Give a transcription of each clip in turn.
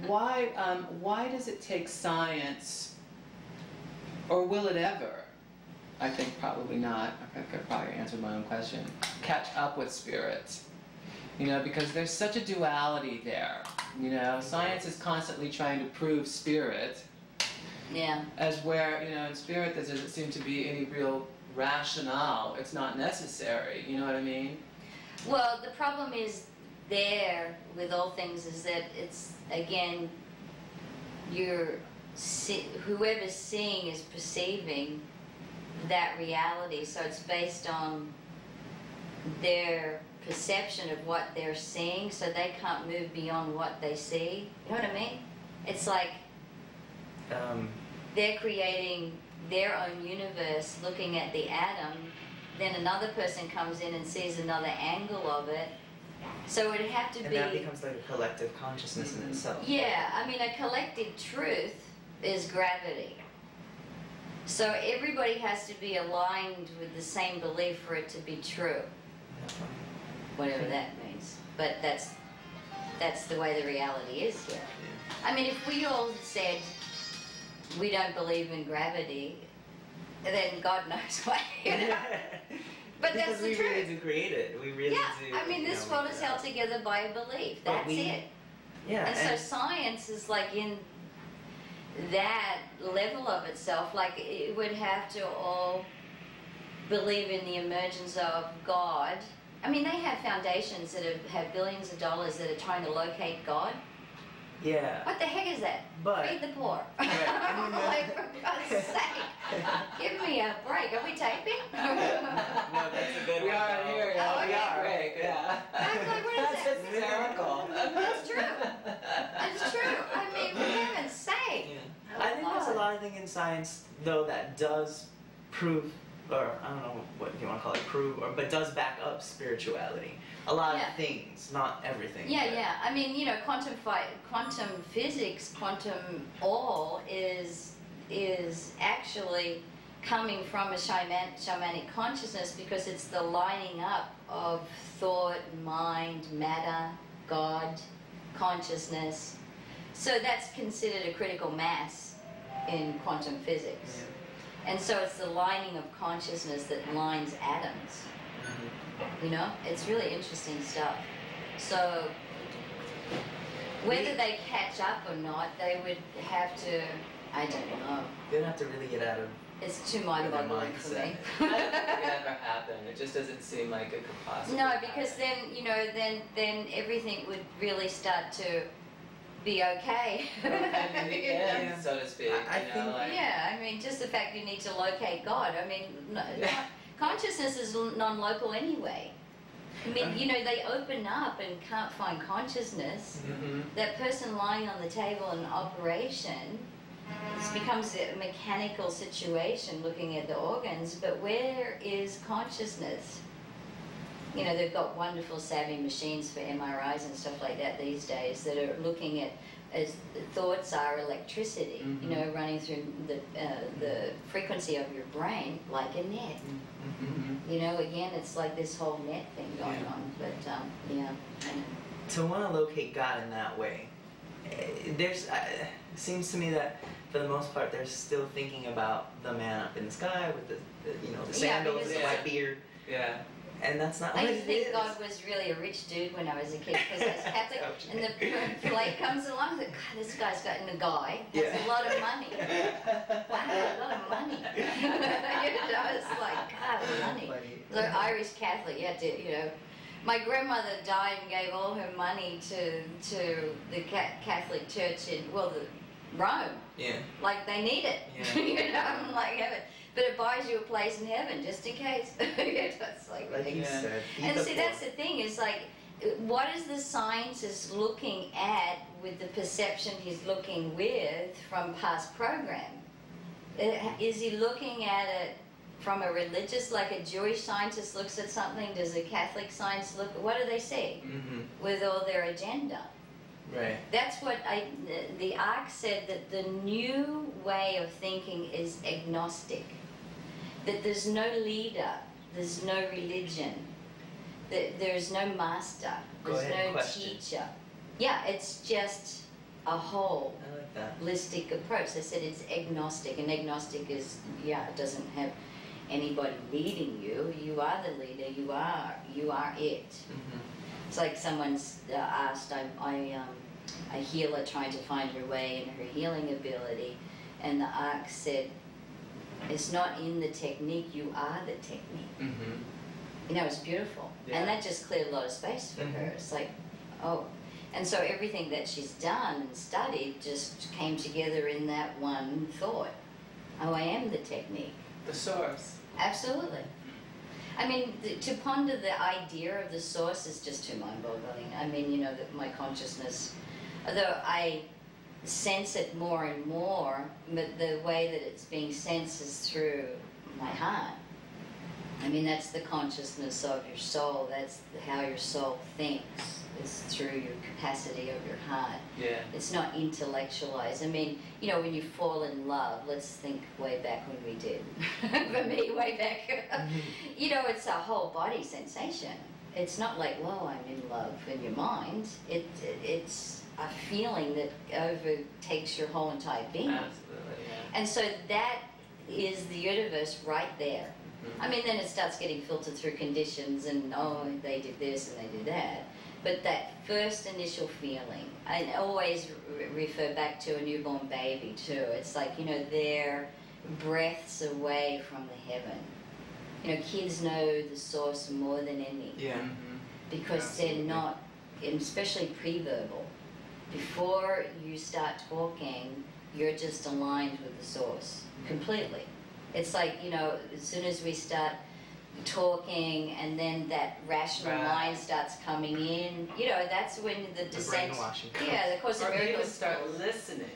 why does it take science, or will it ever? I think probably not. I could probably answer my own question. Catch up with spirit. You know, because there's such a duality there. You know, science is constantly trying to prove spirit. Yeah. As where, you know, in spirit there doesn't seem to be any real rationale. It's not necessary. You know what I mean? Well, the problem is there with all things is that it's, again, whoever's seeing is perceiving that reality, so it's based on their perception of what they're seeing, so they can't move beyond what they see. You know what I mean? It's like they're creating their own universe looking at the atom, then another person comes in and sees another angle of it. So it would have to be... And that becomes like a collective consciousness in itself. Yeah, I mean, a collective truth is gravity. So everybody has to be aligned with the same belief for it to be true. Whatever that means. But that's the way the reality is here. Yeah. I mean, if we all said we don't believe in gravity, then God knows why. You know? But that's the truth. Because we really do create it. We really do. I mean, this world is held together by a belief. That's it. Yeah. And so science is like in that level of itself. Like it would have to all believe in the emergence of God. I mean, they have foundations that have billions of dollars that are trying to locate God. Yeah. What the heck is that? But feed the poor. I'm like, for God's sake, give me a break. Are we taping? No, that's a good one. We are here. Oh, we okay. are. Right, yeah. I'm like, what is That's that? just hysterical. It's true. It's true. I mean, for heaven's sake. Yeah. I think there's a lot of things in science, though, that does prove, or I don't know what you want to call it, prove, but does back up spirituality. A lot of things, not everything. Yeah, yeah. I mean, you know, quantum physics, quantum all is actually coming from a shamanic consciousness, because it's the lining up of thought, mind, matter, God, consciousness. So that's considered a critical mass in quantum physics. Yeah. And so it's the lining of consciousness that lines atoms. You know, it's really interesting stuff. So whether they catch up or not, they would have to, I don't know. They'd have to really get out of... It's too mind-boggling for me. I don't think it ever happened. It just doesn't seem like it could possibly No, because then, you know, then everything would really start to be okay. In the end, so to speak. I think, like, yeah, I mean, just the fact you need to locate God. I mean, consciousness is non-local anyway. I mean, you know, they open up and can't find consciousness. That person lying on the table in operation, it becomes a mechanical situation looking at the organs, but where is consciousness? You know, they've got wonderful savvy machines for MRIs and stuff like that these days that are looking at, as thoughts are electricity, you know, running through the frequency of your brain like a net. You know, again, it's like this whole net thing going on, but yeah. To want to locate God in that way, there's, it seems to me that for the most part they're still thinking about the man up in the sky with the you know, the sandals, the white beard. Yeah. And that's not what I it used to think is. God was really a rich dude when I was a kid, because I was Catholic, and the plate comes along, I thought, God, this guy's got, and the guy has a lot of money. Wow, a lot of money. You know, I was like, God, money. They're Irish Catholic, you had to, you know. My grandmother died and gave all her money to the Catholic Church in, well, Rome. Yeah. Like, they need it. Yeah. You know, I'm like, heaven. But it buys you a place in heaven, just in case. It's like you said, and see, that's the thing, is like, what is the scientist looking at with the perception he's looking with from past program? Is he looking at it from a religious, like a Jewish scientist looks at something? Does a Catholic scientist look, what do they see with all their agenda? Right. That's what the Ark said, that the new way of thinking is agnostic. That there's no leader, there's no religion, that there's no master, there's no teacher. Yeah, it's just a whole I like that. holistic approach. They said it's agnostic, and agnostic is, yeah, it doesn't have anybody leading you. You are the leader. You are it. Mm-hmm. It's like someone's asked, a healer trying to find her way in her healing ability, and the arc said, it's not in the technique, you are the technique. Mm-hmm. You know, it's beautiful. Yeah. And that just cleared a lot of space for her. It's like, oh. And so everything that she's done and studied just came together in that one thought. Oh, I am the technique. The source. Absolutely. I mean, to ponder the idea of the source is just too mind-boggling. I mean, you know, that my consciousness, although I sense it more and more, but the way that it's being sensed is through my heart. I mean, that's the consciousness of your soul. That's how your soul thinks. It's through your capacity of your heart. Yeah. It's not intellectualized. I mean, you know, when you fall in love, let's think way back when we did. For me, way back. You know, it's a whole body sensation. It's not like, whoa, I'm in love in your mind. It's a feeling that overtakes your whole entire being. Absolutely, yeah. And so that is the universe right there. I mean, then it starts getting filtered through conditions and, oh, they did this and they did that. But that first initial feeling, I always refer back to a newborn baby too. It's like, you know, they're breaths away from the heaven. You know, kids know the source more than any. Yeah. Because Absolutely. they're not, and especially pre-verbal. Before you start talking, you're just aligned with the source completely. It's like, you know, as soon as we start talking and then that rational mind starts coming in, you know, that's when the descent, brainwashing comes. yeah, the Course of Or even Miracles. start listening.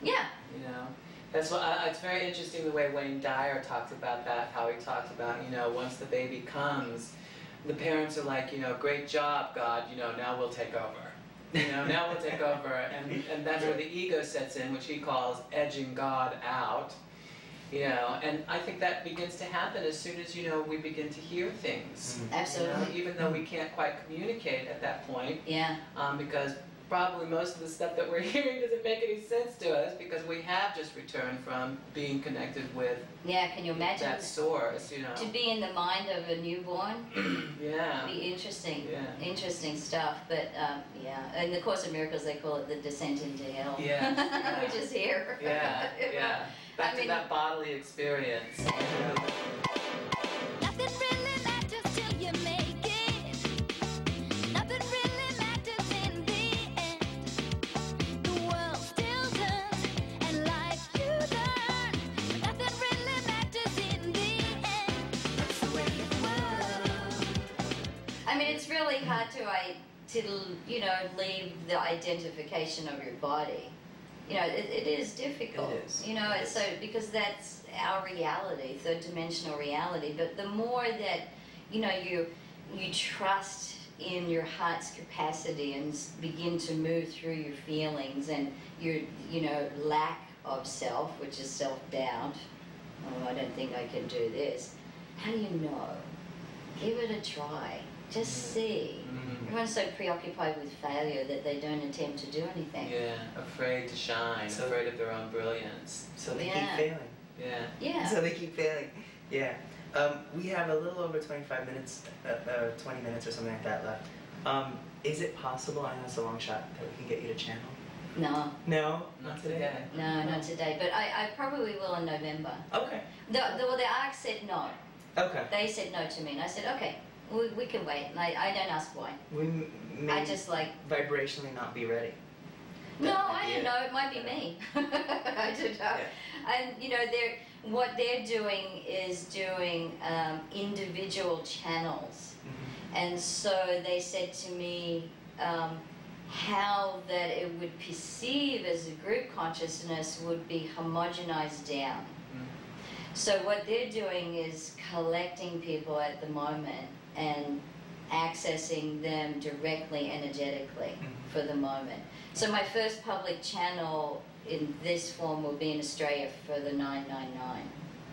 Yeah. You know, that's what it's very interesting the way Wayne Dyer talks about that. How he talks about, you know, once the baby comes, the parents are like, you know, great job, God. You know, now we'll take over. You know, now we'll take over, and that's where the ego sets in, which he calls edging God out. You know, and I think that begins to happen as soon as, you know, we begin to hear things. Absolutely. You know, even though we can't quite communicate at that point. Yeah. Because probably most of the stuff that we're hearing doesn't make any sense to us because we have just returned from being connected with Yeah, can you imagine that source, you know. to be in the mind of a newborn? Yeah. Be interesting. Yeah. Interesting stuff. But yeah, in the Course of Miracles they call it the descent into hell. Yeah. Which is here. Yeah, yeah. Back I to mean, that bodily experience. Nothing really matters till you make it. Nothing really matters in the end. The world still turns and life you learn. Nothing really matters in the end. That's the way it works. I mean, it's really hard to you know, leave the identification of your body. You know, it is difficult. It is. You know, It it's so because that's our reality, third dimensional reality. But the more that, you know, you trust in your heart's capacity and begin to move through your feelings and your, you know, lack of self, which is self-doubt. Oh, I don't think I can do this. How do you know? Give it a try. Just see. Everyone's so preoccupied with failure that they don't attempt to do anything. Yeah, afraid to shine, So- afraid of their own brilliance. So they Yeah. keep failing. Yeah. Yeah. So they keep failing. Yeah. We have a little over 25 minutes, 20 minutes or something like that left. Is it possible, I know it's a long shot, that we can get you to channel? No, No? Not today. no, not today. But I probably will in November. Okay. The ARC said no. Okay. They said no to me, and I said, okay, we can wait. And I don't ask why. We may I just like, vibrationally not be ready. no, That might I be don't it. know. It might be me. I don't know. And you know, what they're doing is doing individual channels. And so they said to me how that it would perceive as a group consciousness would be homogenized down. So what they're doing is collecting people at the moment and accessing them directly, energetically, for the moment. So my first public channel in this form will be in Australia for the 999.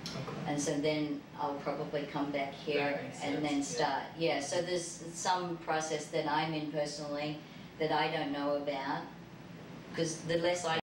Okay. And so then I'll probably come back here That makes and sense, then yeah. start. Yeah, so there's some process that I'm in personally that I don't know about. because the less I